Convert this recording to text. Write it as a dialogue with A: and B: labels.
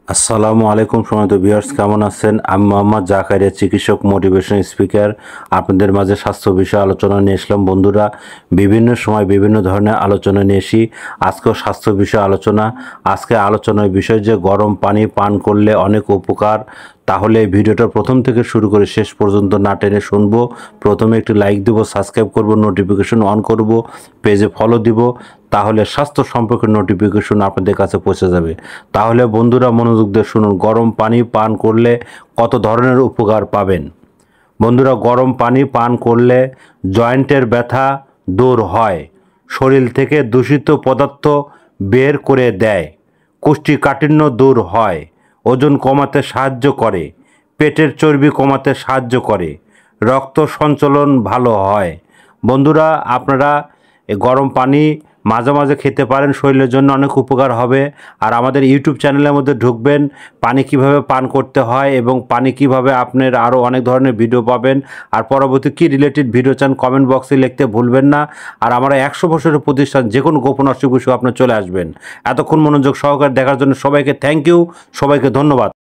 A: আসসালামু আলাইকুম সম্মানিত ভিউয়ার্স, কেমন আছেন? আমি মোহাম্মদ জাকারিয়া, চিকিৎসক, মোটিভেশন স্পিকার। আপনাদের মাঝে স্বাস্থ্য বিষয়ে আলোচনা নিয়ে এসলাম। বন্ধুরা, বিভিন্ন সময় বিভিন্ন ধরনের আলোচনা নিয়ে এসি। আজকেও স্বাস্থ্য বিষয়ে আলোচনা। আজকে আলোচনার বিষয় যে গরম পানি পান করলে অনেক উপকার। তাহলে এই ভিডিওটা প্রথম থেকে শুরু করে শেষ পর্যন্ত না টেনে শুনবো। প্রথমে একটি লাইক দেবো, সাবস্ক্রাইব করব, নোটিফিকেশন অন করব, পেজে ফলো দিব। তাহলে স্বাস্থ্য সম্পর্কে নোটিফিকেশন আপনাদের কাছে পৌঁছে যাবে। তাহলে বন্ধুরা মনোযোগ দিয়ে শুনুন, গরম পানি পান করলে কত ধরনের উপকার পাবেন। বন্ধুরা, গরম পানি পান করলে জয়েন্টের ব্যথা দূর হয়, শরীর থেকে দূষিত পদার্থ বের করে দেয়, কোষ্ঠীকাঠিন্য দূর হয়, ওজন কমাতে সাহায্য করে, পেটের চর্বি কমাতে সাহায্য করে, রক্ত সঞ্চালন ভালো হয়। বন্ধুরা, আপনারা এই গরম পানি মাঝে মাঝে খেতে পারেন, শরীরের জন্য অনেক উপকার হবে। আর আমাদের ইউটিউব চ্যানেলের মধ্যে ঢুকবেন, পানি কিভাবে পান করতে হয় এবং পানি কিভাবে আপনার আরও অনেক ধরনের ভিডিও পাবেন। আর পরবর্তী কী রিলেটেড ভিডিও চান কমেন্ট বক্সে লিখতে ভুলবেন না। আর আমরা 100 বছরের প্রতিষ্ঠান, যে কোনো গোপন অসুখ বিসুখ আপনার চলে আসবেন। এতক্ষণ মনোযোগ সহকারে দেখার জন্য সবাইকে থ্যাংক ইউ, সবাইকে ধন্যবাদ।